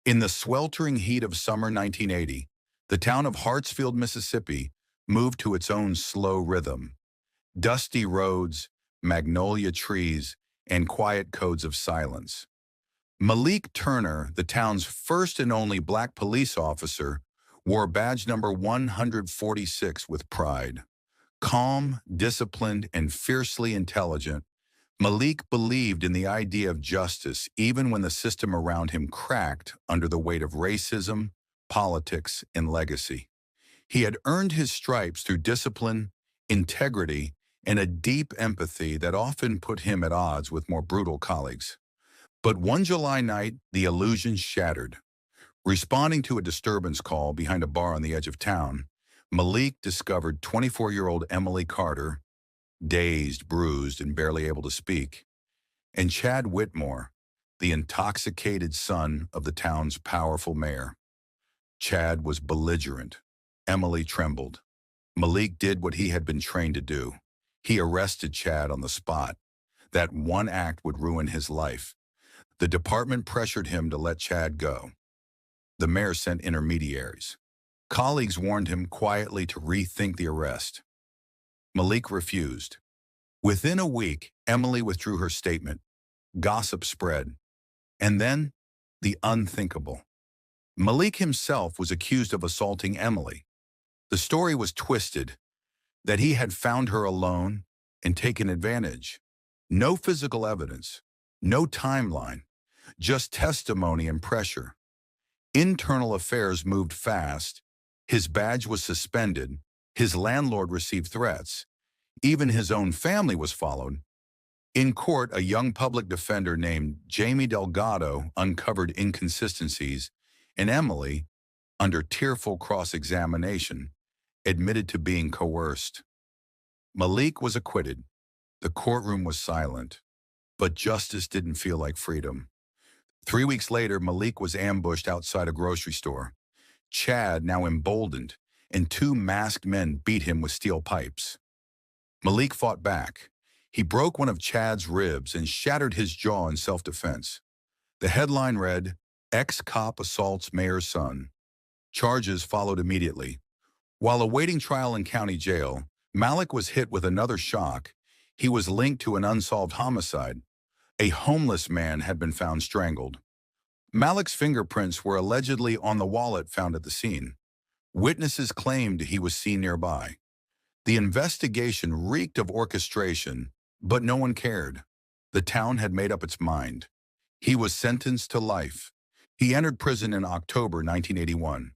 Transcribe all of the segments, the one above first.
In the sweltering heat of summer 1980, the town of Hartsfield, Mississippi, moved to its own slow rhythm. Dusty roads, magnolia trees, and quiet codes of silence. Malik Turner, the town's first and only black police officer, wore badge number 146 with pride. Calm, disciplined, and fiercely intelligent, Malik believed in the idea of justice even when the system around him cracked under the weight of racism, politics, and legacy. He had earned his stripes through discipline, integrity, and a deep empathy that often put him at odds with more brutal colleagues. But one July night, the illusion shattered. Responding to a disturbance call behind a bar on the edge of town, Malik discovered 24-year-old Emily Carter, dazed, bruised, and barely able to speak, and Chad Whitmore, the intoxicated son of the town's powerful mayor. Chad was belligerent. Emily trembled. Malik did what he had been trained to do. He arrested Chad on the spot. That one act would ruin his life. The department pressured him to let Chad go. The mayor sent intermediaries. Colleagues warned him quietly to rethink the arrest. Malik refused. Within a week, Emily withdrew her statement. Gossip spread. And then, the unthinkable. Malik himself was accused of assaulting Emily. The story was twisted, that he had found her alone and taken advantage. No physical evidence, no timeline, just testimony and pressure. Internal affairs moved fast. His badge was suspended. His landlord received threats. Even his own family was followed. In court, a young public defender named Jamie Delgado uncovered inconsistencies, and Emily, under tearful cross-examination, admitted to being coerced. Malik was acquitted. The courtroom was silent, but justice didn't feel like freedom. 3 weeks later, Malik was ambushed outside a grocery store. Chad, now emboldened, and two masked men beat him with steel pipes. Malik fought back. He broke one of Chad's ribs and shattered his jaw in self-defense. The headline read, "Ex-cop assaults mayor's son." Charges followed immediately. While awaiting trial in county jail, Malik was hit with another shock. He was linked to an unsolved homicide. A homeless man had been found strangled. Malik's fingerprints were allegedly on the wallet found at the scene. Witnesses claimed he was seen nearby. The investigation reeked of orchestration, but no one cared. The town had made up its mind. He was sentenced to life. He entered prison in October 1981.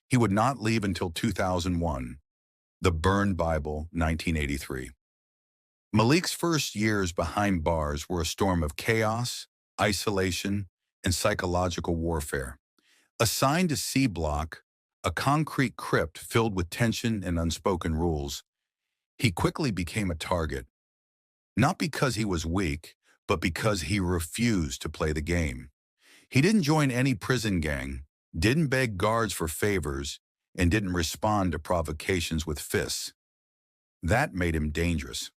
He would not leave until 2001. The Burned Bible, 1983. Malik's first years behind bars were a storm of chaos, isolation, and psychological warfare. Assigned to C Block, a concrete crypt filled with tension and unspoken rules, he quickly became a target. Not because he was weak, but because he refused to play the game. He didn't join any prison gang, didn't beg guards for favors, and didn't respond to provocations with fists. That made him dangerous.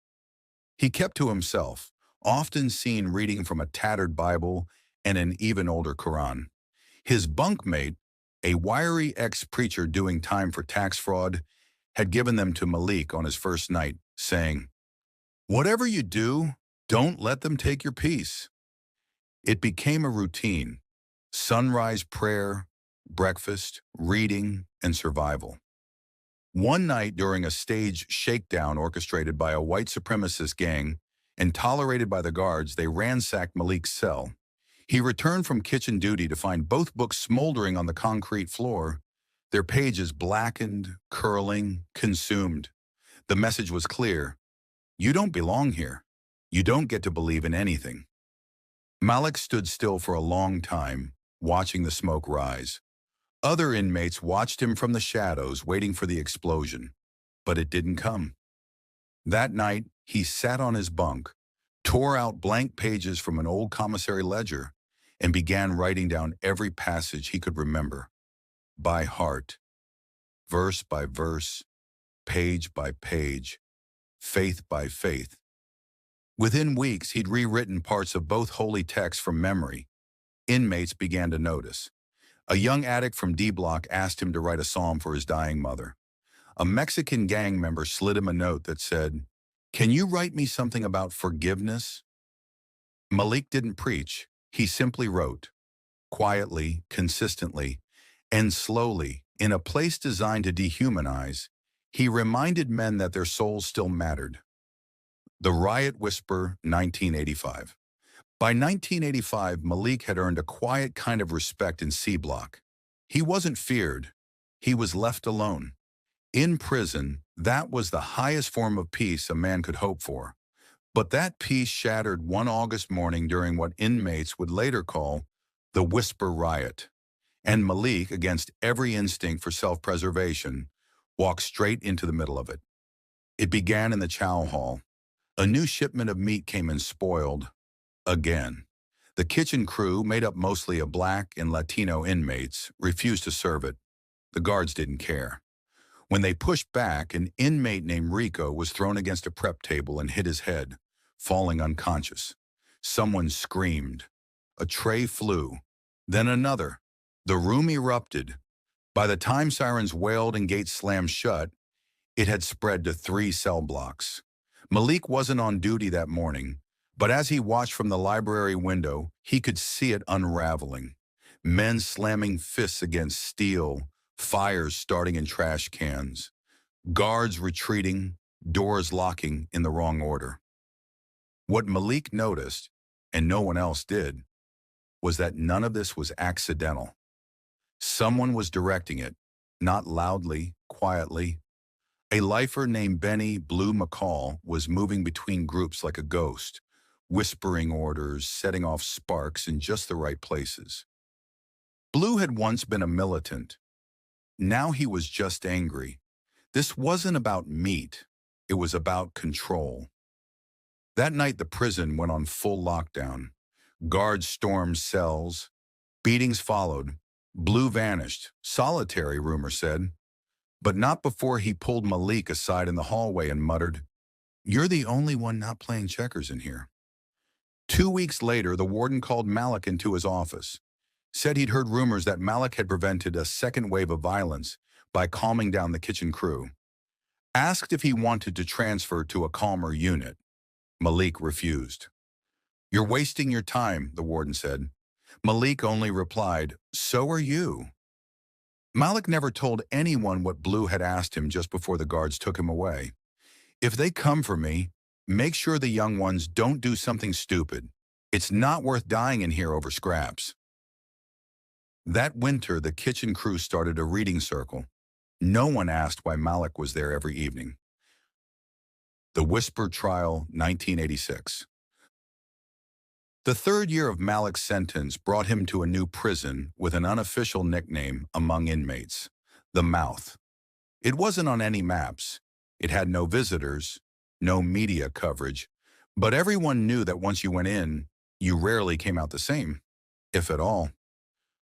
He kept to himself, often seen reading from a tattered Bible and an even older Quran. His bunkmate, a wiry ex-preacher doing time for tax fraud, had given them to Malik on his first night, saying, "Whatever you do, don't let them take your peace." It became a routine: sunrise prayer, breakfast, reading, and survival. One night during a staged shakedown orchestrated by a white supremacist gang and tolerated by the guards, they ransacked Malik's cell. He returned from kitchen duty to find both books smoldering on the concrete floor, their pages blackened, curling, consumed. The message was clear: you don't belong here. You don't get to believe in anything. Malik stood still for a long time, watching the smoke rise. Other inmates watched him from the shadows, waiting for the explosion, but it didn't come. That night, he sat on his bunk, tore out blank pages from an old commissary ledger, and began writing down every passage he could remember, by heart, verse by verse, page by page, faith by faith. Within weeks, he'd rewritten parts of both holy texts from memory. Inmates began to notice. A young addict from D Block asked him to write a psalm for his dying mother. A Mexican gang member slid him a note that said, "Can you write me something about forgiveness?" Malik didn't preach. He simply wrote, quietly, consistently, and slowly, in a place designed to dehumanize. He reminded men that their souls still mattered. The Riot Whisper, 1985. By 1985, Malik had earned a quiet kind of respect in C Block. He wasn't feared. He was left alone. In prison, that was the highest form of peace a man could hope for. But that peace shattered one August morning during what inmates would later call the Whisper Riot. And Malik, against every instinct for self-preservation, walked straight into the middle of it. It began in the chow hall. A new shipment of meat came in spoiled. Again. The kitchen crew, made up mostly of Black and Latino inmates, refused to serve it. The guards didn't care. When they pushed back, an inmate named Rico was thrown against a prep table and hit his head, falling unconscious. Someone screamed. A tray flew. Then another. The room erupted. By the time sirens wailed and gates slammed shut, it had spread to 3 cell blocks. Malik wasn't on duty that morning, but as he watched from the library window, he could see it unraveling. Men slamming fists against steel, fires starting in trash cans, guards retreating, doors locking in the wrong order. What Malik noticed, and no one else did, was that none of this was accidental. Someone was directing it, not loudly, quietly. A lifer named Benny Blue McCall was moving between groups like a ghost, whispering orders, setting off sparks in just the right places. Blue had once been a militant. Now he was just angry. This wasn't about meat. It was about control. That night the prison went on full lockdown. Guards stormed cells. Beatings followed. Blue vanished. Solitary, rumor said. But not before he pulled Malik aside in the hallway and muttered, "You're the only one not playing checkers in here." 2 weeks later, the warden called Malik into his office. Said he'd heard rumors that Malik had prevented a second wave of violence by calming down the kitchen crew. Asked if he wanted to transfer to a calmer unit. Malik refused. "You're wasting your time," the warden said. Malik only replied, "So are you." Malik never told anyone what Blue had asked him just before the guards took him away. "If they come for me, make sure the young ones don't do something stupid. It's not worth dying in here over scraps." That winter, the kitchen crew started a reading circle. No one asked why Malik was there every evening. The Whisper Trial, 1986. The third year of Malik's sentence brought him to a new prison with an unofficial nickname among inmates, the Mouth. It wasn't on any maps. It had no visitors, no media coverage, but everyone knew that once you went in, you rarely came out the same, if at all.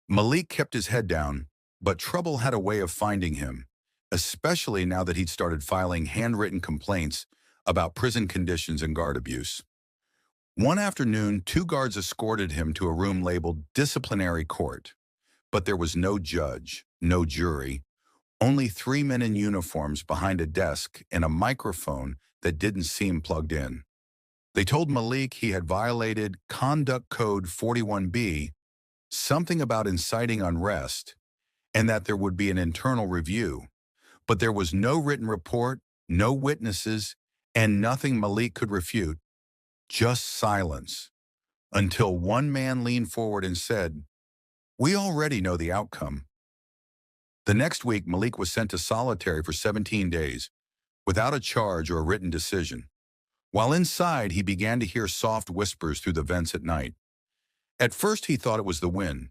Malik kept his head down, but trouble had a way of finding him, especially now that he'd started filing handwritten complaints about prison conditions and guard abuse. One afternoon, 2 guards escorted him to a room labeled disciplinary court. But there was no judge, no jury, only 3 men in uniforms behind a desk and a microphone that didn't seem plugged in. They told Malik he had violated Conduct Code 41B, something about inciting unrest, and that there would be an internal review. But there was no written report, no witnesses, and nothing Malik could refute. Just silence, until one man leaned forward and said, "We already know the outcome." The next week, Malik was sent to solitary for 17 days, without a charge or a written decision. While inside, he began to hear soft whispers through the vents at night. At first, he thought it was the wind,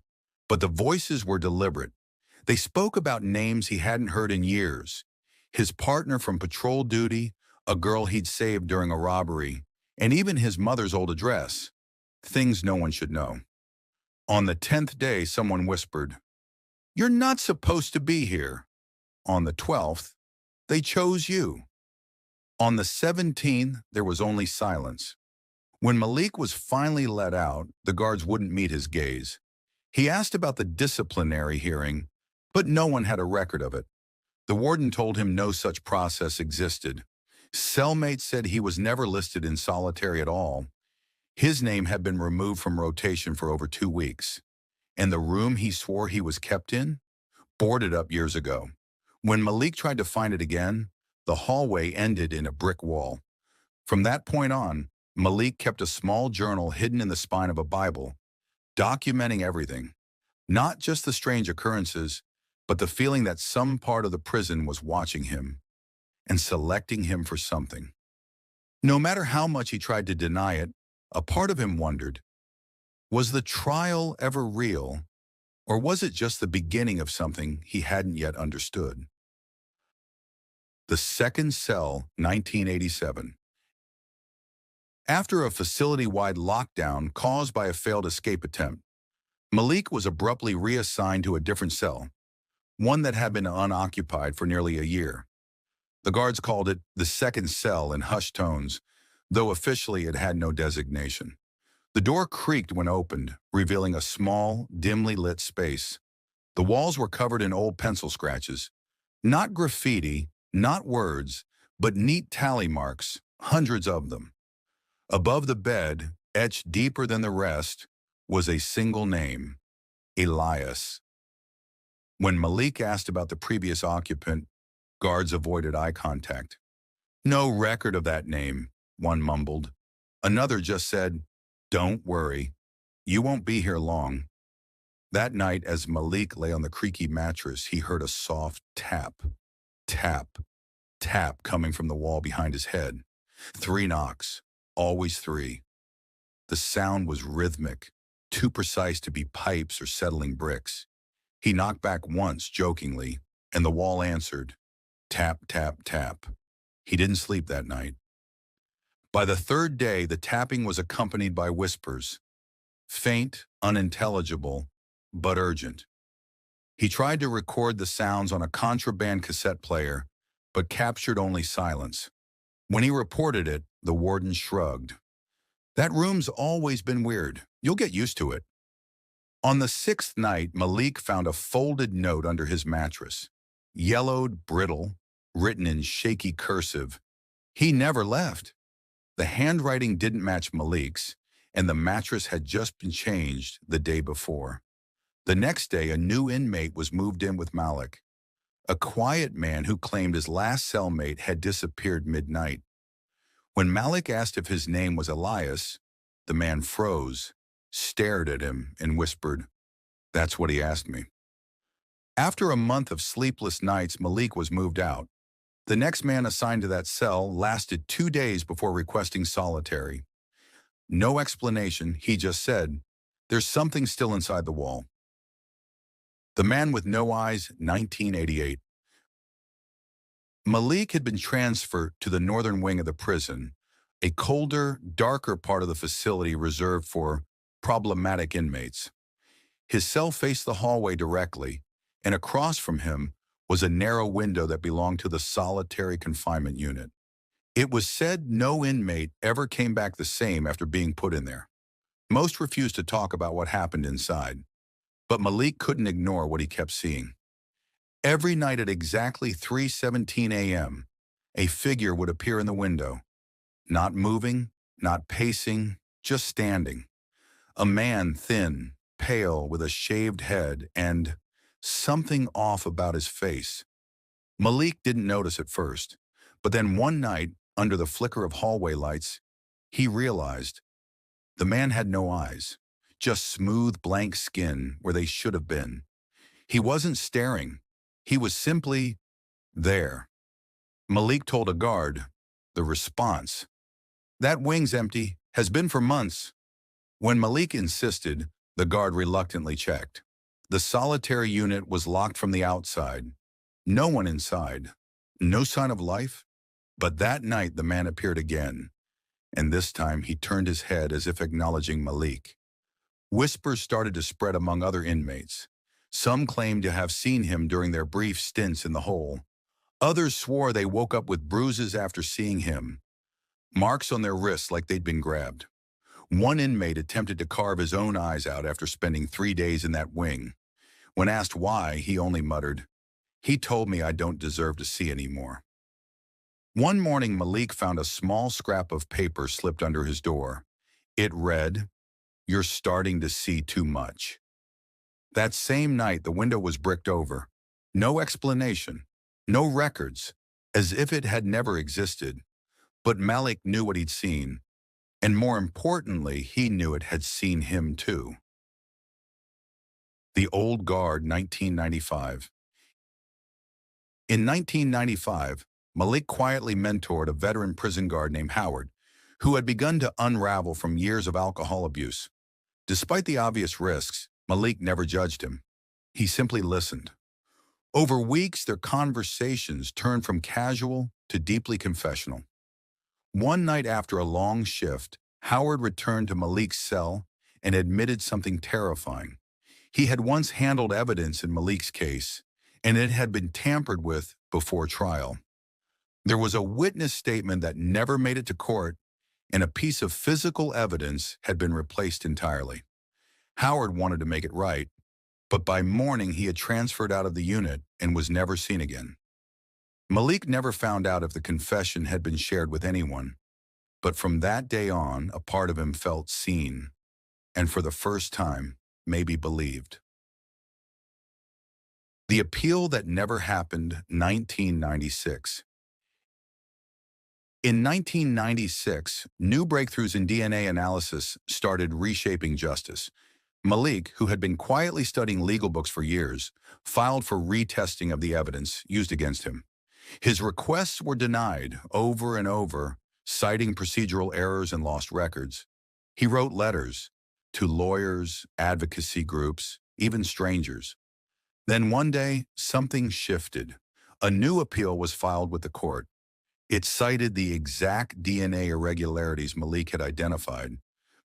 but the voices were deliberate. They spoke about names he hadn't heard in years. His partner from patrol duty, a girl he'd saved during a robbery, and even his mother's old address, things no one should know. On the 10th day, someone whispered, "You're not supposed to be here." On the 12th, they chose you. On the 17th, there was only silence. When Malik was finally let out, the guards wouldn't meet his gaze. He asked about the disciplinary hearing, but no one had a record of it. The warden told him no such process existed. Cellmates said he was never listed in solitary at all. His name had been removed from rotation for over 2 weeks. And the room he swore he was kept in? Boarded up years ago. When Malik tried to find it again, the hallway ended in a brick wall. From that point on, Malik kept a small journal hidden in the spine of a Bible, documenting everything. Not just the strange occurrences, but the feeling that some part of the prison was watching him and selecting him for something. No matter how much he tried to deny it, a part of him wondered, was the trial ever real, or was it just the beginning of something he hadn't yet understood? The Second Cell, 1987. After a facility-wide lockdown caused by a failed escape attempt, Malik was abruptly reassigned to a different cell, one that had been unoccupied for nearly a year. The guards called it the Second Cell in hushed tones, though officially it had no designation. The door creaked when opened, revealing a small, dimly lit space. The walls were covered in old pencil scratches. Not graffiti, not words, but neat tally marks, hundreds of them. Above the bed, etched deeper than the rest, was a single name, Elias. When Malik asked about the previous occupant, guards avoided eye contact. "No record of that name," one mumbled. Another just said, "Don't worry, you won't be here long." That night, as Malik lay on the creaky mattress, he heard a soft tap, tap, tap coming from the wall behind his head. 3 knocks, always 3. The sound was rhythmic, too precise to be pipes or settling bricks. He knocked back once, jokingly, and the wall answered, tap, tap, tap. He didn't sleep that night. By the 3rd day, the tapping was accompanied by whispers, faint, unintelligible, but urgent. He tried to record the sounds on a contraband cassette player, but captured only silence. When he reported it, the warden shrugged. "That room's always been weird. You'll get used to it." On the 6th night, Malik found a folded note under his mattress. Yellowed, brittle, written in shaky cursive. He never left. The handwriting didn't match Malik's, and the mattress had just been changed the day before. The next day, a new inmate was moved in with Malik, a quiet man who claimed his last cellmate had disappeared midnight. When Malik asked if his name was Elias, the man froze, stared at him, and whispered, "That's what he asked me." After a month of sleepless nights, Malik was moved out. The next man assigned to that cell lasted 2 days before requesting solitary. No explanation, he just said, "There's something still inside the wall." The Man with No Eyes, 1988. Malik had been transferred to the northern wing of the prison, a colder, darker part of the facility reserved for problematic inmates. His cell faced the hallway directly, and across from him was a narrow window that belonged to the solitary confinement unit. It was said no inmate ever came back the same after being put in there. Most refused to talk about what happened inside, but Malik couldn't ignore what he kept seeing. Every night at exactly 3:17 a.m., a figure would appear in the window, not moving, not pacing, just standing. A man, thin, pale, with a shaved head, and something off about his face. Malik didn't notice at first, but then one night, under the flicker of hallway lights, he realized the man had no eyes, just smooth, blank skin where they should have been. He wasn't staring. He was simply there. Malik told a guard, the response, "That wing's empty, has been for months." When Malik insisted, the guard reluctantly checked. The solitary unit was locked from the outside. No one inside. No sign of life. But that night the man appeared again, and this time he turned his head as if acknowledging Malik. Whispers started to spread among other inmates. Some claimed to have seen him during their brief stints in the hole. Others swore they woke up with bruises after seeing him, marks on their wrists like they'd been grabbed. One inmate attempted to carve his own eyes out after spending 3 days in that wing. When asked why, he only muttered, "He told me I don't deserve to see anymore." One morning, Malik found a small scrap of paper slipped under his door. It read, "You're starting to see too much." That same night, the window was bricked over. No explanation, no records, as if it had never existed. But Malik knew what he'd seen, and more importantly, he knew it had seen him too. The Old Guard, 1995. In 1995, Malik quietly mentored a veteran prison guard named Howard, who had begun to unravel from years of alcohol abuse. Despite the obvious risks, Malik never judged him. He simply listened. Over weeks, their conversations turned from casual to deeply confessional. One night after a long shift, Howard returned to Malik's cell and admitted something terrifying. He had once handled evidence in Malik's case, and it had been tampered with before trial. There was a witness statement that never made it to court, and a piece of physical evidence had been replaced entirely. Howard wanted to make it right, but by morning he had transferred out of the unit and was never seen again. Malik never found out if the confession had been shared with anyone, but from that day on, a part of him felt seen, and for the first time, maybe believed. The Appeal That Never Happened, 1996. In 1996, new breakthroughs in DNA analysis started reshaping justice. Malik, who had been quietly studying legal books for years, filed for retesting of the evidence used against him. His requests were denied over and over, citing procedural errors and lost records. He wrote letters to lawyers, advocacy groups, even strangers. Then one day, something shifted. A new appeal was filed with the court. It cited the exact DNA irregularities Malik had identified,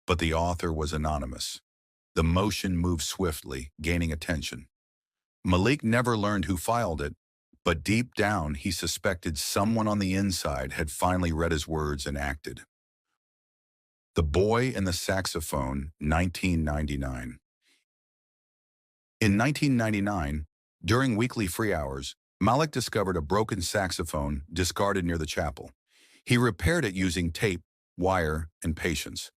but the author was anonymous. The motion moved swiftly, gaining attention. Malik never learned who filed it, but deep down he suspected someone on the inside had finally read his words and acted. The Boy and the Saxophone, 1999. In 1999, during weekly free hours, Malik discovered a broken saxophone discarded near the chapel. He repaired it using tape, wire, and patience.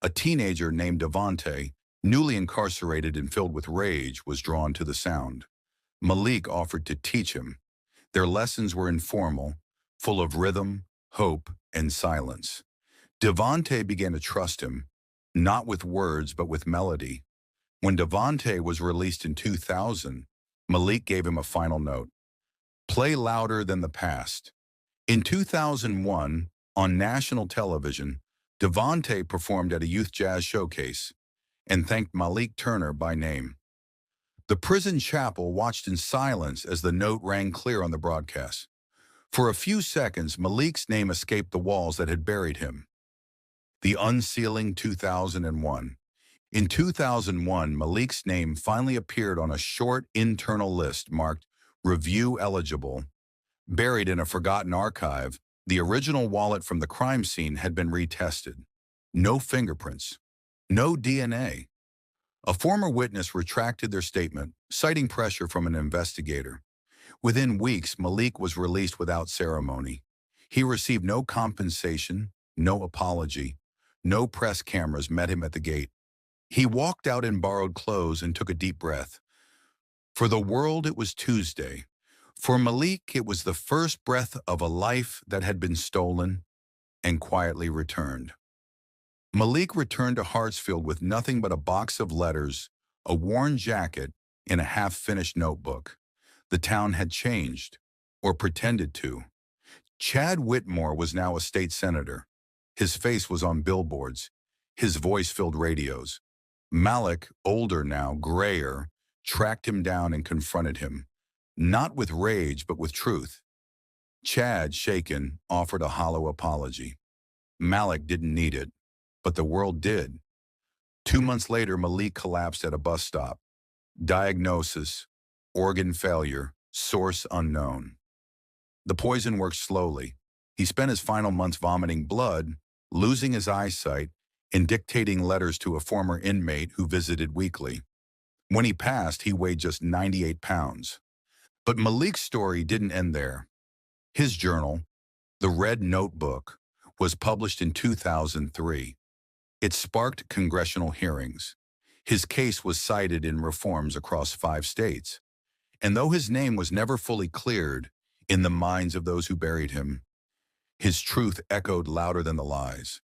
A teenager named Devante, newly incarcerated and filled with rage, was drawn to the sound. Malik offered to teach him. Their lessons were informal, full of rhythm, hope, and silence. Devante began to trust him, not with words but with melody. When Devante was released in 2000, Malik gave him a final note: "Play louder than the past." In 2001, on national television, Devante performed at a youth jazz showcase and thanked Malik Turner by name. The prison chapel watched in silence as the note rang clear on the broadcast. For a few seconds, Malik's name escaped the walls that had buried him. The Unsealing, 2001. In 2001, Malik's name finally appeared on a short internal list marked "Review Eligible." Buried in a forgotten archive, the original wallet from the crime scene had been retested. No fingerprints. No DNA. A former witness retracted their statement, citing pressure from an investigator. Within weeks, Malik was released without ceremony. He received no compensation, no apology. No press cameras met him at the gate. He walked out in borrowed clothes and took a deep breath. For the world, it was Tuesday. For Malik, it was the first breath of a life that had been stolen and quietly returned. Malik returned to Hartsfield with nothing but a box of letters, a worn jacket, and a half-finished notebook. The town had changed, or pretended to. Chad Whitmore was now a state senator. His face was on billboards. His voice filled radios. Malik, older now, grayer, tracked him down and confronted him, not with rage but with truth. Chad, shaken, offered a hollow apology. Malik didn't need it, but the world did. 2 months later, Malik collapsed at a bus stop. Diagnosis: organ failure, source unknown. The poison worked slowly. He spent his final months vomiting blood, losing his eyesight, and dictating letters to a former inmate who visited weekly. When he passed, he weighed just 98 pounds. But Malik's story didn't end there. His journal, The Red Notebook, was published in 2003. It sparked congressional hearings. His case was cited in reforms across 5 states. And though his name was never fully cleared in the minds of those who buried him, his truth echoed louder than the lies.